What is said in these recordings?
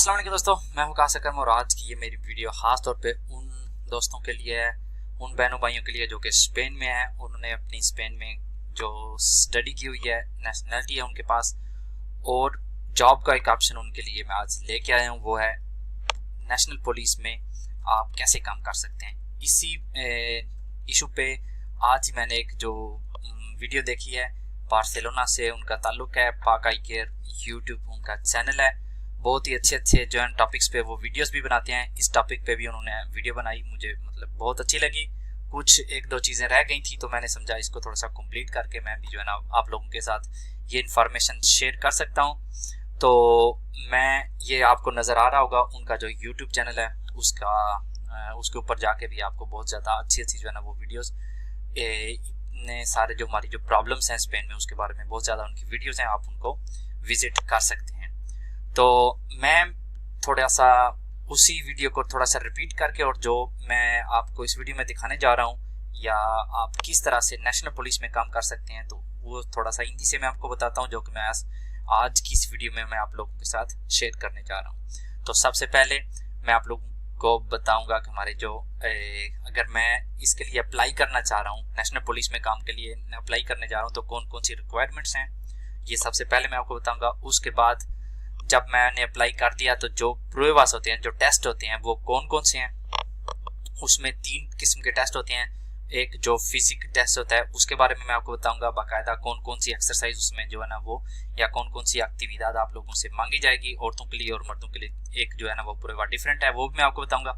अस्सलाम वालेकुम दोस्तों, मैं हूं कासिर करम और आज की ये मेरी वीडियो ख़ास तौर पे उन दोस्तों के लिए है, उन बहनों भाइयों के लिए जो कि स्पेन में है। उन्होंने अपनी स्पेन में जो स्टडी की हुई है, नेशनलिटी है उनके पास, और जॉब का एक ऑप्शन उनके लिए मैं आज लेके आया हूँ। वो है नेशनल पुलिस में आप कैसे काम कर सकते हैं। इसी इशू पे आज मैंने एक जो वीडियो देखी है, बार्सिलोना से उनका ताल्लुक है, पाक आई केयर यूट्यूब उनका चैनल है। बहुत ही अच्छे जो है टॉपिक्स पे वो वीडियोस भी बनाते हैं। इस टॉपिक पे भी उन्होंने वीडियो बनाई, मुझे मतलब बहुत अच्छी लगी। कुछ एक दो चीज़ें रह गई थी तो मैंने समझा इसको थोड़ा सा कंप्लीट करके मैं भी जो है ना आप लोगों के साथ ये इन्फॉर्मेशन शेयर कर सकता हूँ। तो मैं ये आपको नज़र आ रहा होगा उनका जो यूट्यूब चैनल है उसके ऊपर जाके भी आपको बहुत ज़्यादा अच्छी जो है ना वो वीडियोज़ इतने सारे जो हमारी जो प्रॉब्लम्स हैं स्पेन में उसके बारे में बहुत ज़्यादा उनकी वीडियोज़ हैं, आप उनको विजिट कर सकते हैं। तो मैं थोड़ा सा उसी वीडियो को थोड़ा सा रिपीट करके और जो मैं आपको इस वीडियो में दिखाने जा रहा हूँ या आप किस तरह से नेशनल पुलिस में काम कर सकते हैं, तो वो थोड़ा सा हिंदी से मैं आपको बताता हूँ, जो कि मैं आज की इस वीडियो में मैं आप लोगों के साथ शेयर करने जा रहा हूँ। तो सबसे पहले मैं आप लोगों को बताऊंगा कि हमारे जो अगर मैं इसके लिए अप्लाई करना चाह रहा हूँ, नेशनल पुलिस में काम के लिए अप्लाई करने जा रहा हूँ, तो कौन कौन सी रिक्वायरमेंट्स हैं ये सबसे पहले मैं आपको बताऊंगा। उसके बाद जब मैंने अप्लाई कर दिया तो जो प्रूवास होते हैं, जो टेस्ट होते हैं, वो कौन कौन से हैं। उसमें 3 किस्म के टेस्ट होते हैं। एक जो फिजिक टेस्ट होता है उसके बारे में मैं आपको बताऊंगा बाकायदा, कौन कौन सी एक्सरसाइज उसमें जो है ना वो या कौन कौन सी एक्टिविटीज आप लोगों से मांगी जाएगी, औरतों के लिए और मर्दों के लिए एक जो है ना वो प्रूवा डिफरेंट है, वो भी मैं आपको बताऊंगा।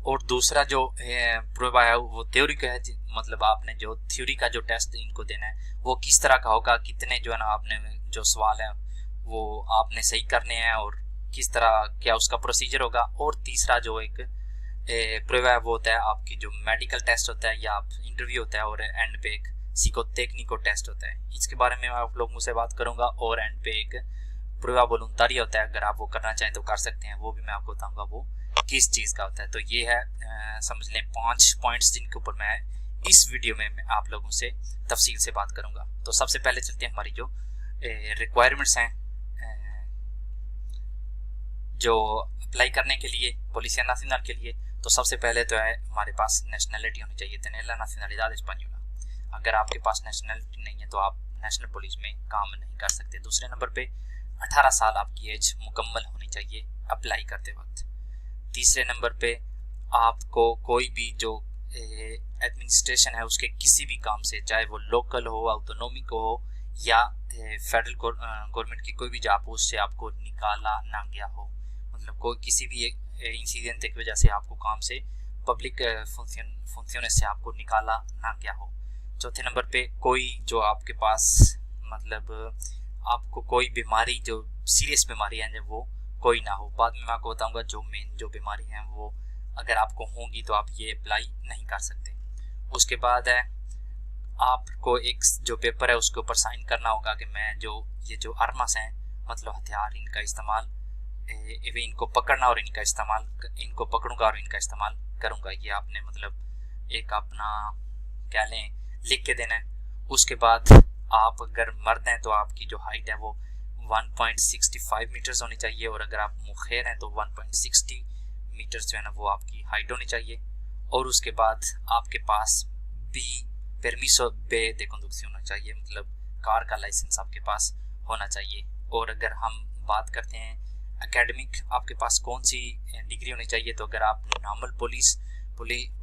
और दूसरा जो प्रूवा है वो थ्योरी का है, मतलब आपने जो थ्योरी का जो टेस्ट इनको देना है वो किस तरह का होगा, कितने जो है ना आपने जो सवाल है वो आपने सही करने हैं और किस तरह क्या उसका प्रोसीजर होगा। और तीसरा जो एक प्रूवा वो होता है आपकी जो मेडिकल टेस्ट होता है या आप इंटरव्यू होता है, और एंड पे एक साइकोटेक्निको टेस्ट होता है। इसके बारे में आप लोगों से बात करूंगा। और एंड पे एक प्रूवा वॉलंटरी होता है, अगर आप वो करना चाहें तो कर सकते हैं, वो भी मैं आपको बताऊंगा वो किस चीज़ का होता है। तो ये है समझ लें 5 पॉइंट्स जिनके ऊपर मैं इस वीडियो में मैं आप लोगों से तफसील से बात करूंगा। तो सबसे पहले चलते हैं हमारी जो रिक्वायरमेंट्स हैं जो अप्लाई करने के लिए पोलिसिया नाcional के लिए। तो सबसे पहले तो है हमारे पास नेशनलिटी होनी चाहिए, tener la nacionalidad española। अगर आपके पास नेशनलिटी नहीं है तो आप नेशनल पुलिस में काम नहीं कर सकते। दूसरे नंबर पे 18 साल आपकी एज मुकम्मल होनी चाहिए अप्लाई करते वक्त। तीसरे नंबर पे आपको कोई भी जो एडमिनिस्ट्रेशन है उसके किसी भी काम से, चाहे वो लोकल हो, ऑटोनॉमी को हो या फेडरल गवर्नमेंट की कोई भी जॉब हो, उससे आपको निकाला ना गया हो, मतलब कोई किसी भी इंसिडेंट की वजह से आपको काम से, पब्लिक फंक्शन से आपको निकाला ना गया हो। चौथे नंबर पे कोई जो आपके पास मतलब आपको कोई बीमारी जो सीरियस बीमारी है जब वो कोई ना हो। बाद में मैं आपको बताऊंगा जो मेन जो बीमारी है वो अगर आपको होंगी तो आप ये अप्लाई नहीं कर सकते। उसके बाद है आपको एक जो पेपर है उसके ऊपर साइन करना होगा कि मैं जो ये जो आर्मास हैं मतलब हथियार, इनका इस्तेमाल इनको पकड़ना और इनका इस्तेमाल, इनको पकड़ूंगा और इनका इस्तेमाल करूंगा, ये आपने मतलब एक अपना क्या लें लिख के देना है। उसके बाद आप अगर मर्द हैं तो आपकी जो हाइट है वो 1.65 मीटर्स होनी चाहिए, और अगर आप मुखेर हैं तो 1.60 मीटर्स जो है ना वो आपकी हाइट होनी चाहिए। और उसके बाद आपके पास बी परमिसो बे de conducción होना चाहिए, मतलब कार का लाइसेंस आपके पास होना चाहिए। और अगर हम बात करते हैं एकेडमिक आपके पास कौन सी डिग्री होनी चाहिए, तो अगर आप नॉर्मल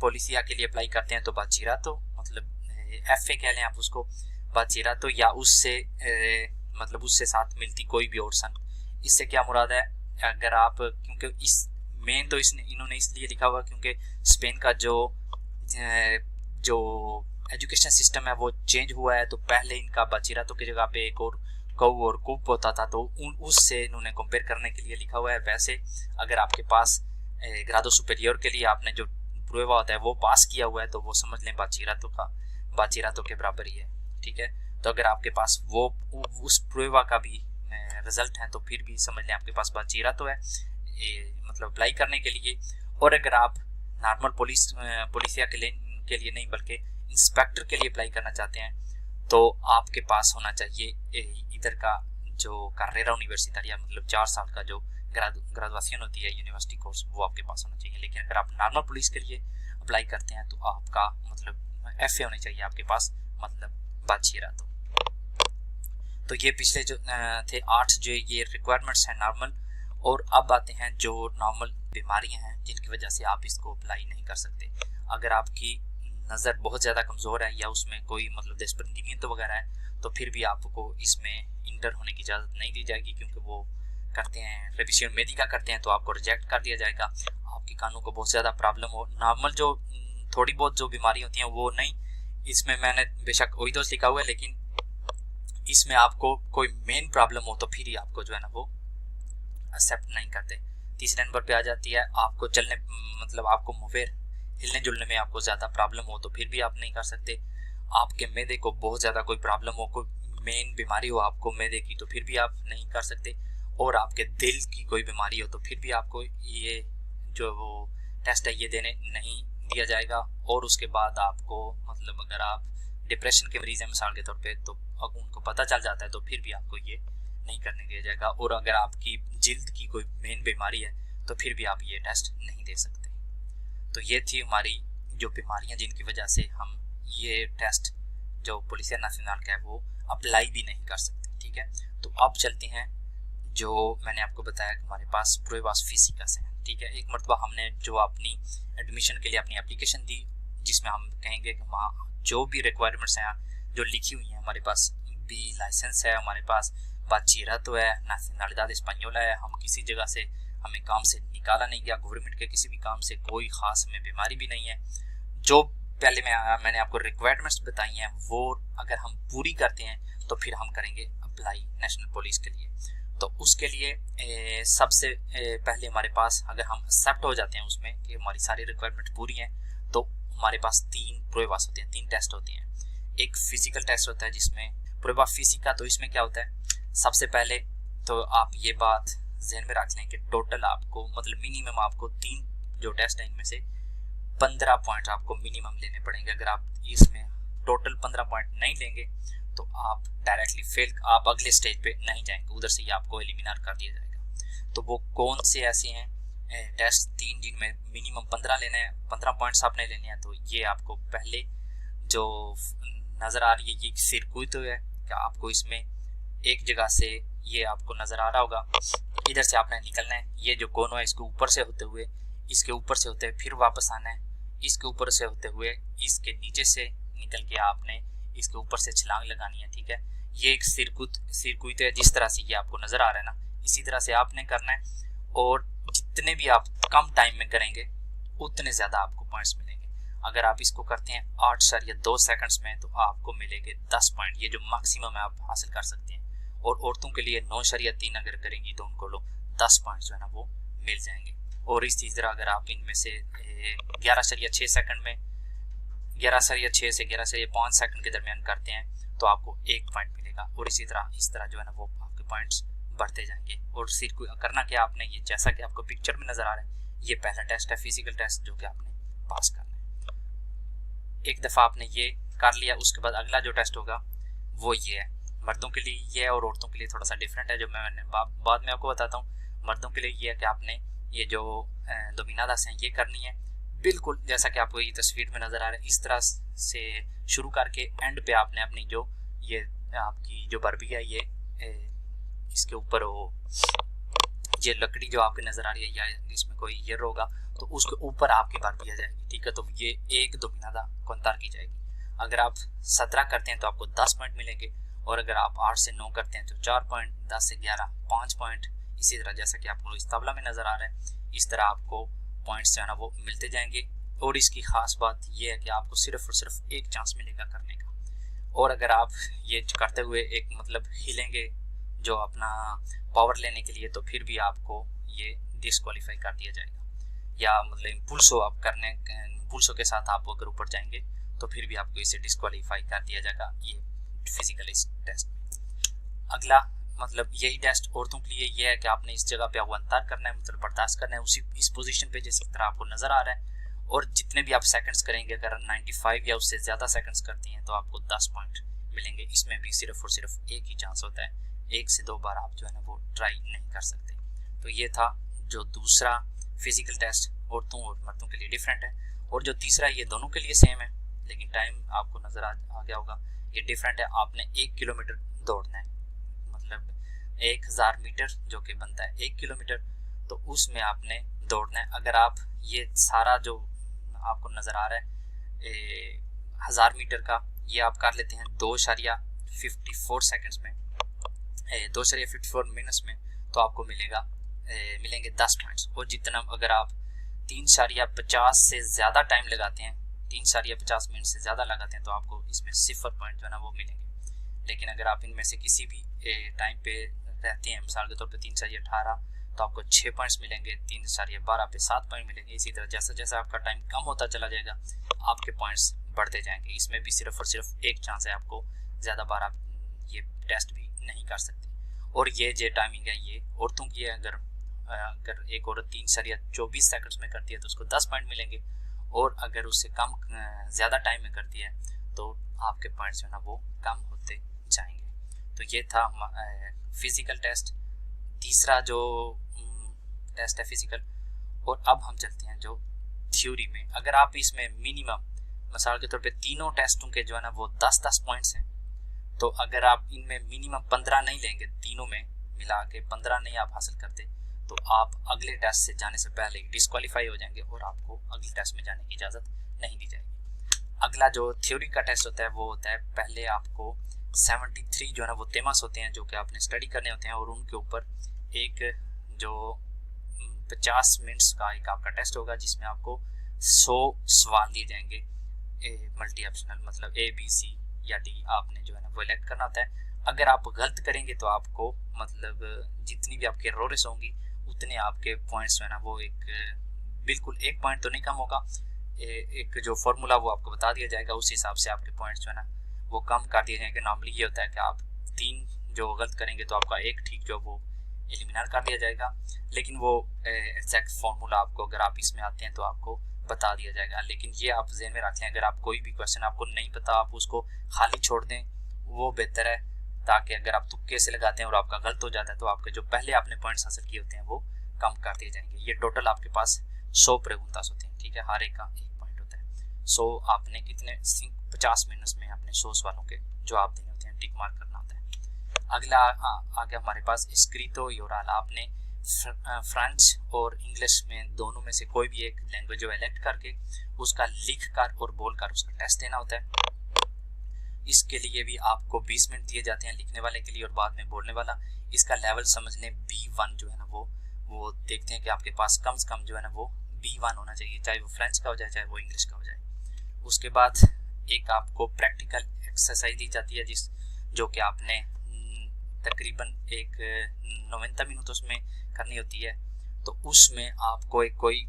पोलिसिया के लिए अप्लाई करते हैं तो बाचिरातो, मतलब FA कह लें आप उसको, बाचिरातो या उससे मतलब उससे साथ मिलती कोई भी और सन। इससे क्या मुराद है, अगर आप क्योंकि इस मेन तो इन्होंने इसलिए लिखा हुआ क्योंकि स्पेन का जो एजुकेशन सिस्टम है वो चेंज हुआ है। तो पहले इनका बाचिरातो की जगह पे एक और कऊ और कुप होता था, तो उससे इन्होंने कंपेयर करने के लिए लिखा हुआ है। वैसे अगर आपके पास ग्रादो सुपेरियर के लिए आपने जो प्रूवा होता है वो पास किया हुआ है तो वो समझ लें बाचिरातो के बराबर ही है, ठीक है। तो अगर आपके पास वो उस प्रूवा का भी रिजल्ट है तो फिर भी समझ लें आपके पास बाचिरातो है मतलब अप्लाई करने के लिए। और अगर आप नॉर्मल पोलिसिया के लिए नहीं बल्कि इंस्पेक्टर के लिए अप्लाई करना चाहते हैं तो आपके पास होना चाहिए इधर का जो कार्रेरा यूनिवर्सिटारिया, मतलब 4 साल का जो ग्रेजुएशन होती है यूनिवर्सिटी कोर्स, वो आपके पास होना चाहिए। लेकिन अगर आप नॉर्मल पुलिस के लिए अप्लाई करते हैं तो आपका मतलब FA होनी चाहिए आपके पास, मतलब बाचीरा। तो ये पिछले जो थे 8 जो ये रिक्वायरमेंट्स हैं नॉर्मल। और अब आते हैं जो नॉर्मल बीमारियां हैं जिनकी वजह से आप इसको अप्लाई नहीं कर सकते। अगर आपकी नज़र बहुत ज़्यादा कमज़ोर है या उसमें कोई मतलब डेस्परेंट वगैरह है तो फिर भी आपको इसमें इंटर होने की इजाज़त नहीं दी जाएगी, क्योंकि वो करते हैं रिविजन मेडिका करते हैं तो आपको रिजेक्ट कर दिया जाएगा। आपके कानों को बहुत ज़्यादा प्रॉब्लम हो, नॉर्मल जो थोड़ी बहुत जो बीमारी होती हैं वो नहीं, इसमें मैंने बेशक वही दोस्त लिखा हुआ है, लेकिन इसमें आपको कोई मेन प्रॉब्लम हो तो फिर ही आपको जो है ना वो एक्सेप्ट नहीं करते। तीसरे नंबर पे आ जाती है आपको चलने मतलब आपको मुवेर हिलने जुलने में आपको ज़्यादा प्रॉब्लम हो तो फिर भी आप नहीं कर सकते। आपके मैदे को बहुत ज़्यादा कोई प्रॉब्लम हो, कोई मेन बीमारी हो आपको मैदे की तो फिर भी आप नहीं कर सकते। और आपके दिल की कोई बीमारी हो तो फिर भी आपको ये जो वो टेस्ट है ये देने नहीं दिया जाएगा। और उसके बाद आपको मतलब अगर आप डिप्रेशन के मरीज हैं मिसाल के तौर पे तो अगर उनको पता चल जाता है तो फिर भी आपको ये नहीं करने दिया जाएगा। और अगर आपकी जिल्द की कोई मेन बीमारी है तो फिर भी आप ये टेस्ट नहीं दे सकते। तो ये थी हमारी जो बीमारियां जिनकी वजह से हम ये टेस्ट जो पुलिसिया नेशनल का है वो अप्लाई भी नहीं कर सकते। ठीक है, तो अब चलते हैं जो मैंने आपको बताया कि हमारे पास प्रोवास फिजिकस है। ठीक है, एक मरतबा हमने जो अपनी एडमिशन के लिए अपनी एप्लीकेशन दी जिसमें हम कहेंगे कि वहाँ जो भी रिक्वायरमेंट्स हैं जो लिखी हुई हैं, हमारे पास बी लाइसेंस है, हमारे पास बाचीरातो है, नाशनलिडad española है, हम किसी जगह से हमें काम से निकाला नहीं गया, गवर्नमेंट के किसी भी काम से कोई ख़ास हमें बीमारी भी नहीं है। जो पहले मैंने आपको रिक्वायरमेंट्स बताई हैं वो अगर हम पूरी करते हैं तो फिर हम करेंगे अप्लाई नेशनल पुलिस के लिए। तो उसके लिए सबसे पहले हमारे पास अगर हम एक्सेप्ट हो जाते हैं उसमें कि हमारी सारी रिक्वायरमेंट पूरी हैं तो हमारे पास 3 प्रोवास होते हैं, 3 टेस्ट होते हैं। एक फिजिकल टेस्ट होता है जिसमें प्रोवा फिजिका, तो इसमें क्या होता है सबसे पहले तो आप ये बात जहन में रख लें कि टोटल आपको मतलब मिनिमम आपको 3 जो टेस्ट है इनमें से 15 पॉइंट आपको मिनिमम लेने पड़ेंगे। अगर आप इसमें टोटल 15 पॉइंट नहीं लेंगे तो आप डायरेक्टली फेल, आप अगले स्टेज पे नहीं जाएंगे, उधर से ही आपको एलिमिनेट कर दिया जाएगा। तो वो कौन से ऐसे हैं टेस्ट 3 जिनमें मिनिमम 15 लेने हैं, 15 पॉइंट्स आपने लेने हैं। तो ये आपको पहले जो नज़र आ रही है ये सिरकुट तो है कि आपको इसमें एक जगह से ये आपको नज़र आ रहा होगा, इधर से आपने निकलना है, ये जो कोन है इसके ऊपर से होते हुए, इसके ऊपर से होते हुए फिर वापस आना है, इसके ऊपर से होते हुए इसके नीचे से निकल के आपने इसके ऊपर से छलांग लगानी है। ठीक है, ये एक सिरकुट है, जिस तरह से ये आपको नज़र आ रहा है ना इसी तरह से आपने करना है। और जितने भी आप कम टाइम में करेंगे उतने ज़्यादा आपको पॉइंट्स मिलेंगे। अगर आप इसको करते हैं 8.2 सेकंड्स में तो आपको मिलेंगे 10 पॉइंट, ये जो मैक्सिमम है आप हासिल कर सकते हैं। और औरतों के लिए 9.3 अगर करेंगी तो उनको 10 पॉइंट जो है ना वो मिल जाएंगे। और इसी तरह अगर आप इनमें से 11.6 सेकंड में 11.6 से 11.5 सेकंड के दरमियान करते हैं तो आपको 1 पॉइंट मिलेगा। और इस तरह जो है ना वो आपके पॉइंट्स बढ़ते जाएंगे। और सिर्फ करना क्या आपने, ये जैसा कि आपको पिक्चर में नजर आ रहा है ये पहला टेस्ट है फिजिकल टेस्ट जो कि आपने पास करना है। एक दफ़ा आपने ये कर लिया उसके बाद अगला जो टेस्ट होगा वो ये है। मर्दों के लिए ये है और औरतों के लिए थोड़ा सा डिफरेंट है, जो मैंने बाद में आपको बताता हूँ। मर्दों के लिए ये है कि आपने ये जो दोमिनादास हैं ये करनी है बिल्कुल जैसा कि आपको ये तस्वीर में नज़र आ रहा है, इस तरह से शुरू करके एंड पे आपने अपनी जो ये आपकी जो बर्बी है ये इसके ऊपर वो ये लकड़ी जो आपकी नज़र आ रही है या इसमें कोई ईयर होगा तो उसके ऊपर आपकी बर्बी आ जाएगी। ठीक है, तो ये एक दोमिनादा कोंतार की जाएगी। अगर आप 17 करते हैं तो आपको 10 पॉइंट मिलेंगे और अगर आप 8 से 9 करते हैं तो 4 पॉइंट, 10 से 11 5 पॉइंट। इसी तरह जैसा कि आपको इस तबला में नज़र आ रहा है इस तरह आपको पॉइंट्स जो है ना वो मिलते जाएंगे। और इसकी ख़ास बात यह है कि आपको सिर्फ और सिर्फ एक चांस मिलेगा करने का। और अगर आप ये करते हुए एक मतलब हिलेंगे जो अपना पावर लेने के लिए तो फिर भी आपको ये डिस्क्वालीफाई कर दिया जाएगा। या मतलब इम्पुल्सो आप करने इम्पुल्सो के साथ आप अगर ऊपर जाएंगे तो फिर भी आपको इसे डिस्क्वालीफाई कर दिया जाएगा ये फिजिकल टेस्ट में। अगला मतलब यही टेस्ट औरतों के लिए ये है कि आपने इस जगह पे अवंतर करना है, मतलब बर्दाश्त करना है उसी इस पोजीशन पे जिस तरह आपको नज़र आ रहा है। और जितने भी आप सेकंड्स करेंगे अगर 95 या उससे ज़्यादा सेकंड्स करती हैं तो आपको 10 पॉइंट मिलेंगे। इसमें भी सिर्फ और सिर्फ एक ही चांस होता है, 1 से 2 बार आप जो है ना वो ट्राई नहीं कर सकते। तो ये था जो दूसरा फिजिकल टेस्ट, औरतों और मर्दों के लिए डिफरेंट है। और जो तीसरा, ये दोनों के लिए सेम है, लेकिन टाइम आपको नज़र आ गया होगा, ये डिफरेंट है। आपने 1 किलोमीटर दौड़ना है, मतलब 1000 मीटर जो कि बनता है 1 किलोमीटर, तो उसमें आपने दौड़ना है। अगर आप ये सारा जो आपको नज़र आ रहा है 1000 मीटर का, ये आप कर लेते हैं 2.54 सेकंड्स में, 2.54 मिनट्स में, तो आपको मिलेंगे 10 पॉइंट्स। और जितना अगर आप 3.50 से ज़्यादा टाइम लगाते हैं, 3.50 मिनट से ज़्यादा लगाते हैं, तो आपको इसमें 0 पॉइंट जो है ना वो मिलेंगे। लेकिन अगर आप इनमें से किसी भी टाइम पे रहते हैं, मिसाल के तौर पे 3.18, तो आपको 6 पॉइंट्स मिलेंगे, 3.12 पे 7 पॉइंट मिलेंगे। इसी तरह जैसा जैसा आपका टाइम कम होता चला जाएगा, आपके पॉइंट्स बढ़ते जाएंगे। इसमें भी सिर्फ और सिर्फ एक चांस है, आपको ज़्यादा बार आप ये टेस्ट भी नहीं कर सकते। और ये जो टाइमिंग है ये औरतों की है। अगर एक औरत 3.24 सेकंड्स में करती है तो उसको 10 पॉइंट मिलेंगे, और अगर उससे कम ज़्यादा टाइम में करती है तो आपके पॉइंट्स जो है ना वो कम होते जाएंगे। तो ये था फिजिकल टेस्ट, तीसरा जो टेस्ट है फिजिकल। और अब हम चलते हैं जो थ्योरी में। अगर आप इसमें मिनिमम, मिसाल के तौर पे तीनों टेस्टों के जो है ना वो 10-10 पॉइंट्स हैं, तो अगर आप इनमें मिनिमम 15 नहीं लेंगे, तीनों में मिला के 15 नहीं आप हासिल करते, तो आप अगले टेस्ट से जाने से पहले डिस्क्वालीफाई हो जाएंगे और आपको अगले टेस्ट में जाने की इजाज़त नहीं दी जाएगी। अगला जो थ्योरी का टेस्ट होता है वो होता है, पहले आपको 73 जो है ना वो तेमास होते हैं जो कि आपने स्टडी करने होते हैं, और उनके ऊपर एक जो 50 मिनट्स का एक आपका टेस्ट होगा, जिसमें आपको 100 सवाल दिए जाएंगे, मल्टी ऑप्शनल, मतलब ABC या D आपने जो है ना वो इलेक्ट करना होता है। अगर आप गलत करेंगे तो आपको मतलब जितनी भी आपके एरर्स होंगी उतने आपके पॉइंट्स जो है ना वो बिल्कुल 1 पॉइंट तो नहीं कम होगा, एक जो फॉर्मूला वो आपको बता दिया जाएगा, उस हिसाब से आपके पॉइंट्स जो है ना वो कम कर दिए जाएंगे। नॉर्मली ये होता है कि आप 3 जो गलत करेंगे तो आपका 1 ठीक जो वो एलिमिनेट कर दिया जाएगा, लेकिन वो एग्जैक्ट फॉर्मूला आपको अगर आप इसमें आते हैं तो आपको बता दिया जाएगा। लेकिन ये आप ज़हन में रख लें, अगर आप कोई भी क्वेश्चन आपको नहीं पता आप उसको खाली छोड़ दें, वो बेहतर है, ताकि अगर आप तुक्के से लगाते हैं और आपका गलत हो जाता है तो आपके जो पहले आपने पॉइंट्स हासिल किए होते हैं वो कम कर दिए जाएंगे। ये टोटल आपके पास 100 preguntas होते हैं, ठीक है, हर एक का 1 पॉइंट होता है। 100 आपने कितने 50 मिनट्स में अपने 100 सवालों के जवाब देने होते हैं, टिक मार्क करना होता है। अगला आगे हमारे पास स्क्रिप्टो और आपने फ्रेंच और इंग्लिश में दोनों में से कोई भी एक लैंग्वेज जो इलेक्ट करके उसका लिख कर और बोल कर उसका टेस्ट देना होता है। इसके लिए भी आपको 20 मिनट दिए जाते हैं लिखने वाले के लिए और बाद में बोलने वाला। इसका लेवल समझ लें B1 जो है ना वो देखते हैं कि आपके पास कम से कम जो है ना वो B1 होना चाहिए, चाहे वो फ्रेंच का हो जाए चाहे वो इंग्लिश का हो जाए। उसके बाद एक आपको प्रैक्टिकल एक्सरसाइज दी जाती है जो कि आपने तकरीबन एक 90 मिनट उसमें करनी होती है। तो उसमें आपको एक कोई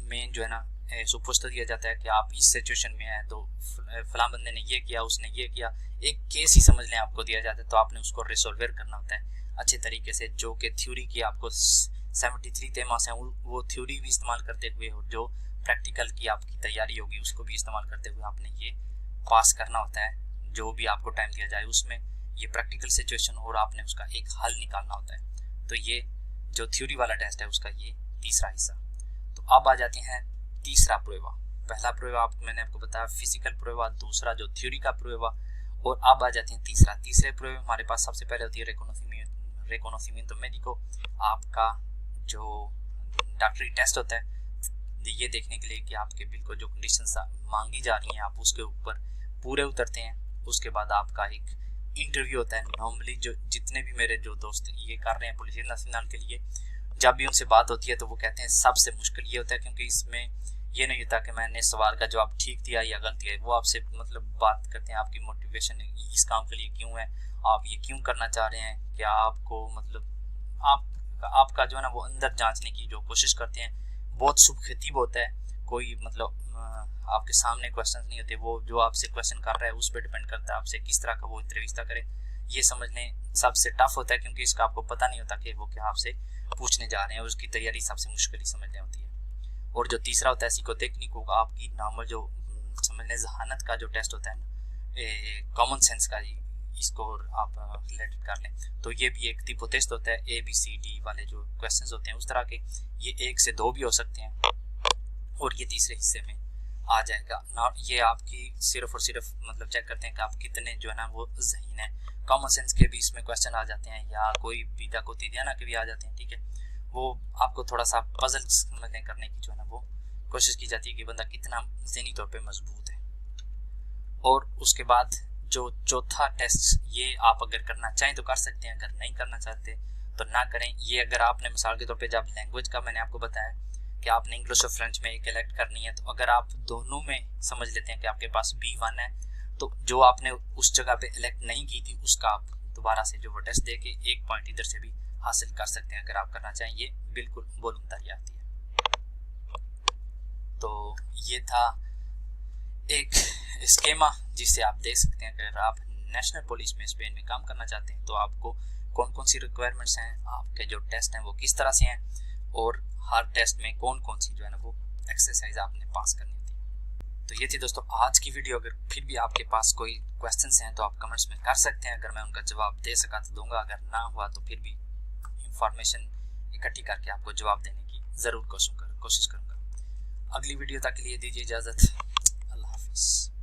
मेन जो है ना सुपुस्त दिया जाता है कि आप इस सिचुएशन में हैं तो फलां बंदे ने ये किया, उसने ये किया, एक केस ही समझ लें आपको दिया जाता है, तो आपने उसको रिसोल्वर करना होता है अच्छे तरीके से। जो कि थ्योरी की आपको 73 तेमास हैं वो थ्योरी भी इस्तेमाल करते हुए और जो प्रैक्टिकल की आपकी तैयारी होगी उसको भी इस्तेमाल करते हुए आपने ये पास करना होता है। जो भी आपको टाइम दिया जाए उसमें ये प्रैक्टिकल सिचुएशन और आपने उसका एक हल निकालना होता है। तो ये जो थ्योरी वाला टेस्ट है उसका ये तीसरा हिस्सा। तो अब आ जाते हैं तीसरा प्रोवा। पहला प्रोवा मैंने आपको बताया फिजिकल प्रोवा, दूसरा जो थ्योरी का प्रोवा, और अब आ जाते हैं तीसरे प्रोवे हमारे पास सबसे पहले होती है रिकॉग्निशमेंट मेडिको। आपका जो डॉक्टरी टेस्ट होता है ये देखने के लिए कि आपके बिल्कुल जो कंडीशंस मांगी जा रही हैं आप उसके ऊपर पूरे उतरते हैं। उसके बाद आपका एक इंटरव्यू होता है। नॉर्मली जो जितने भी मेरे जो दोस्त ये कर रहे हैं पुलिस नेशनल के लिए, जब भी उनसे बात होती है तो वो कहते हैं सबसे मुश्किल ये होता है, क्योंकि इसमें ये नहीं होता कि मैंने सवाल का जवाब ठीक दिया या गलत दिया। वो आपसे मतलब बात करते हैं आपकी मोटिवेशन इस काम के लिए क्यों है, आप ये क्यों करना चाह रहे हैं, क्या आपको मतलब आपका जो है ना वो अंदर जांचने की जो कोशिश करते हैं। बहुत सुखतीब होता है, कोई मतलब आपके सामने क्वेश्चन नहीं होते, वो जो आपसे क्वेश्चन कर रहा है उस पर डिपेंड करता है आपसे किस तरह का वो इंटरव्यू करे। ये समझने सबसे टफ होता है क्योंकि इसका आपको पता नहीं होता कि वो क्या आपसे पूछने जा रहे हैं, उसकी तैयारी सबसे मुश्किल ही समझने होती है। और जो तीसरा होता है साइकोटेक्निक होगा, आपकी नॉर्मल जो समझने जहानत का जो टेस्ट होता है कॉमन सेंस का, इसको आप रिलेटेड कर लें। तो ये भी एक tipo टेस्ट होता है, ABCD वाले जो क्वेश्चंस होते हैं उस तरह के, ये 1 से 2 भी हो सकते हैं और ये तीसरे हिस्से में आ जाएगा ना। ये आपकी सिर्फ और सिर्फ मतलब चेक करते हैं कि आप कितने जो है ना वो ज़हीन है। कॉमन सेंस के भी इसमें क्वेश्चन आ जाते हैं या कोई बीटा को तिदियाना के भी आ जाते हैं, ठीक है। वो आपको थोड़ा सा पजल समझने करने की जो है ना वो कोशिश की जाती है कि बंदा कितना ज़हनी तौर पे मजबूत है। और उसके बाद जो चौथा टेस्ट, ये आप अगर करना चाहें तो कर सकते हैं, अगर नहीं करना चाहते तो ना करें। ये अगर आपने मिसाल के तौर पे जब लैंग्वेज का मैंने आपको बताया कि आपने इंग्लिश और फ्रेंच में एक इलेक्ट करनी है, तो अगर आप दोनों में समझ लेते हैं कि आपके पास B1 है, तो जो आपने उस जगह पे इलेक्ट नहीं की थी उसका आप दोबारा से जो वो टेस्ट दे के 1 पॉइंट इधर से भी हासिल कर सकते हैं अगर आप करना चाहें। ये बिल्कुल वॉलंटरी आती है। तो ये था एक स्कीमा जिससे आप देख सकते हैं अगर आप नेशनल पुलिस में स्पेन में काम करना चाहते हैं तो आपको कौन कौन सी रिक्वायरमेंट्स हैं, आपके जो टेस्ट हैं वो किस तरह से हैं, और हर टेस्ट में कौन कौन सी जो है ना वो एक्सरसाइज आपने पास करनी होती है। तो ये थी दोस्तों आज की वीडियो। अगर फिर भी आपके पास कोई क्वेश्चंस हैं तो आप कमेंट्स में कर सकते हैं, अगर मैं उनका जवाब दे सका तो दूंगा, अगर ना हुआ तो फिर भी इंफॉर्मेशन इकट्ठी करके आपको जवाब देने की ज़रूर कोशिश करूँगा। अगली वीडियो तक के लिए दीजिए इजाज़त। अल्लाह हाफिज़।